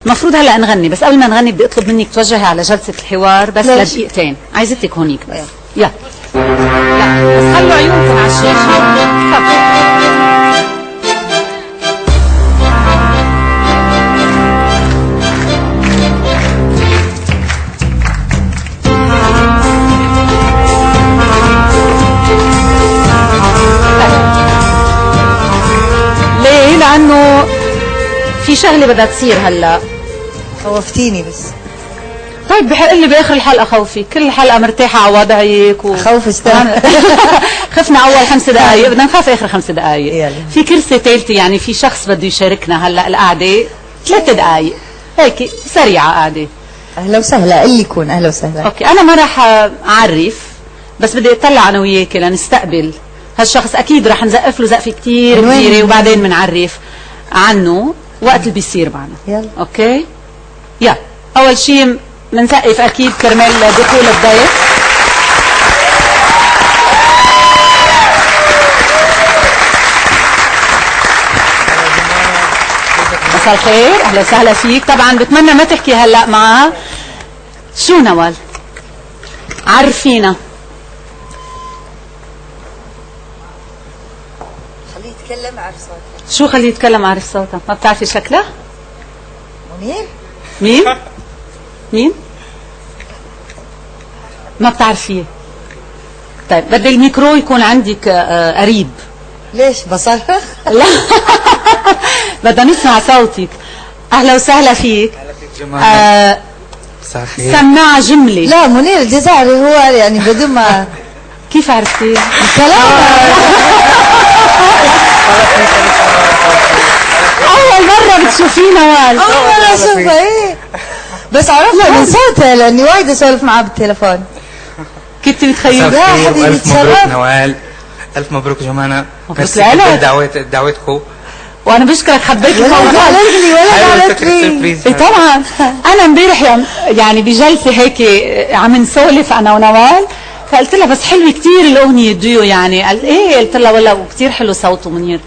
المفروض هلا نغني، بس قبل ما نغني بدي اطلب منك توجهي على جلسة الحوار بس لدقيقتين، عايزتك هونيك بس. يلا بس خلوا عيونكم على الشاشة. ليه؟ لأنه في شغلة بدها تصير هلا. خوفتيني بس. طيب بحق لي باخر الحلقه خوفي، كل الحلقه مرتاحه على وضعك خوف استنى. خفنا اول 5 دقائق، بدنا نخاف اخر 5 دقائق. يلا. في كرسي ثالثه، يعني في شخص بده يشاركنا هلا القعده 3 دقائق هيك سريعه قعده. اهلا وسهلا، اللي يكون اهلا وسهلا. اوكي انا ما راح اعرف، بس بدي اطلع انا وياكي لنستقبل هالشخص. اكيد راح نزقف له زقفه كثير كبيره وبعدين بنعرف عنه وقت اللي بيصير معنا. يلا اوكي يلا. اول شيء بنسقف اكيد كرمال دخول الضيف. مساء الخير، اهلا وسهلا فيك. طبعا بتمنى ما تحكي هلا معها. شو نوال؟ عرفينا. خليه يتكلم عارف صوتها. شو خليه يتكلم عارف صوتها؟ ما بتعرفي شكلها؟ منير؟ مين؟ مين؟ ما بتعرفيه. طيب بدي الميكرو يكون عندك قريب. ليش بصرخ؟ لا بدنا نسمع صوتك. اهلا وسهلا فيك. اهلا فيك جمال. مساء الخير. سماع جمله. لا منير الجزائري هو يعني بدون ما. كيف عرفتي؟ كلام. اول مره بتشوفيه نوال. اول مره اشوفها. ايه بس عرفنا من صوتها لاني وايد اسولف معاه بالتليفون. كنت متخيله؟ يا حبيبي الف مبروك تشرفت. نوال، الف مبروك جمانة. مبروك لك. دعوتكم. وانا بشكرك، حبيت ولا الموضوع. قالت لي ولا قالت لي. سربريز. إيه طبعا. انا امبارح يعني بجلسه هيك عم نسولف انا ونوال، فقلت لها بس حلوه كثير الاغنيه ديو يعني. قال ايه؟ قلت لها والله وكثير حلو صوته منير.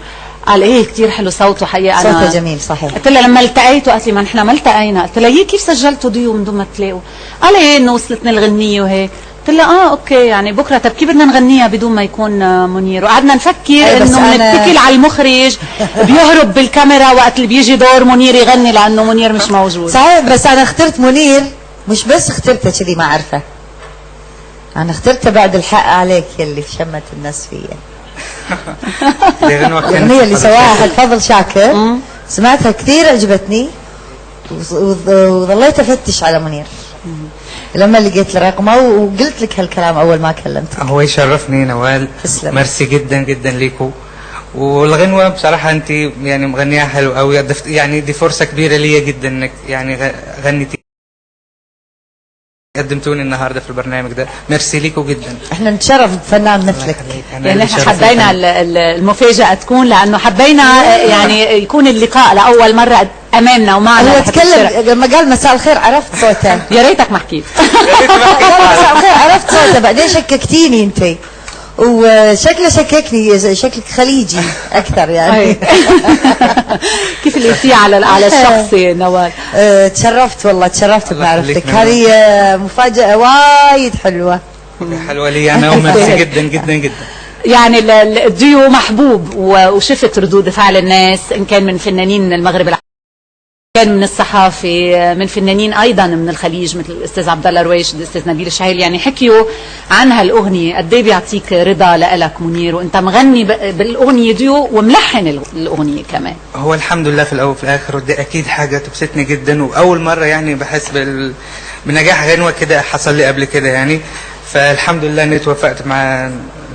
قال ايه كثير حلو صوته حقيقه. انا صوته جميل صحيح. قلت لها لما التقيته قالت لي ما نحن ما التقينا. قلت لها كيف سجلتوا ديو من دون ما تلاقوا؟ قال ايه انه وصلتني الغنيه وهيك. قلت لها اوكي يعني بكره طب كيف بدنا نغنيها بدون ما يكون منير؟ وقعدنا نفكر انه بنتكل على المخرج بيهرب بالكاميرا وقت اللي بيجي دور منير يغني لانه منير مش موجود. صحيح بس انا اخترت منير، مش بس اخترته كذي ما عارفه، انا اخترته بعد الحق عليك يلي شمت الناس فيا. الاغنيه اللي سواها حق فضل شاكر سمعتها كثير عجبتني وظليت افتش على منير لما لقيت له رقمه وقلت لك هالكلام اول ما كلمتك. هو يشرفني نوال. تسلم. ميرسي جدا جدا ليكم. والغنوه بصراحه انت يعني مغنيها حلو قوي، يعني دي فرصه كبيره ليا جدا انك يعني غنيتي قدمتوني النهارده في البرنامج ده. ميرسي ليكم جدا. احنا نتشرف بفنان مثلك. يعني احنا حبينا المفاجأة تكون لأنه حبينا يعني يكون اللقاء لأول مرة أمامنا ومعنا. هو تكلم لما قال مساء الخير عرفت صوته. يا ريتك ما حكيت. قال مساء الخير عرفت صوته، بعدين شككتيني انت وشكله شككني، شكلك خليجي أكثر يعني. كيف اللي على الشخص نوال؟ تشرفت والله، تشرفت بمعرفتك. هذه مفاجأة وايد حلوة. حلوة لي أنا وميرسي جدا جدا جدا. يعني الديو محبوب وشفت ردود فعل الناس إن كان من فنانين من المغرب، كان من الصحافة، من فنانين ايضا من الخليج مثل الاستاذ عبد الله رويش، الاستاذ نبيل الشهيل، يعني حكيوا عن هالاغنيه قد ايه بيعطيك رضا لك منير، وانت مغني بالاغنيه ديو وملحن الاغنيه كمان. هو الحمد لله في الاول وفي الاخر، ودي اكيد حاجه تبسطني جدا، واول مره يعني بحس بنجاح غنوه كده حصل لي قبل كده يعني. فالحمد لله اني توفقت مع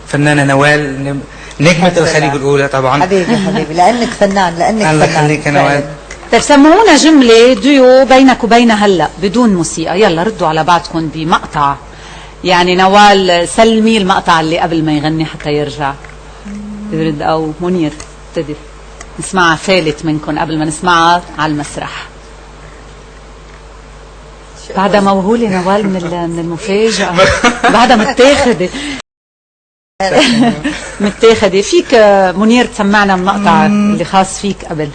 الفنانه نوال نجمه الخليج الاولى طبعا. حبيبي حبيبي لانك فنان، لانك الله فنان. يخليك يا نوال. طيب سمعونا جملة ديو بينك وبينها هلا بدون موسيقى، يلا ردوا على بعضكم بمقطع. يعني نوال سلمي المقطع اللي قبل ما يغني حتى يرجع. يرد او منير ابتدي نسمعها فالت منكم قبل ما نسمعها على المسرح. بعدها موهولة نوال من المفاجأة. بعدها متاخدة. متاخدة. فيك منير تسمعنا المقطع اللي خاص فيك قبل؟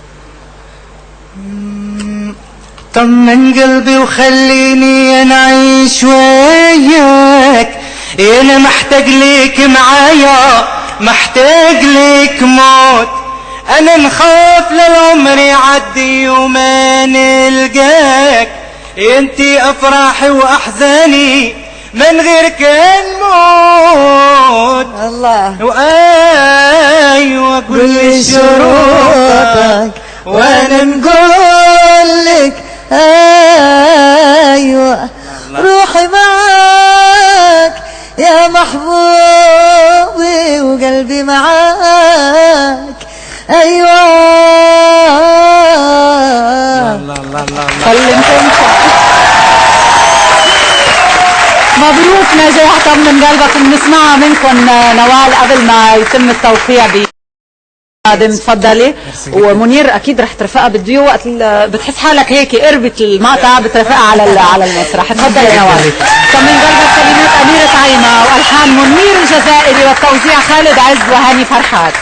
طمن قلبي وخليني انا اعيش وياك، انا محتاج ليك معايا، محتاج ليك موت. انا نخاف للعمر يعدي وما نلقاك، انتي افراحي واحزاني من غير كان موت. الله وايوه كل شروطك وانا نقول لك ايوه روحي معاك يا محبوبي وقلبي معاك ايوه. الله الله الله مبروك نجاح طمن قلبك. بنسمعها منكم نوال قبل ما يتم التوقيع تفضلي. ومنير اكيد رح ترفقها بالديو وقت بتحس حالك هيك قربت المقطع بترفقها على المسرح. تفضلي نوال. طمن قلبك كلمات أميرة عيمة والحان منير الجزائري والتوزيع خالد عز وهاني فرحات.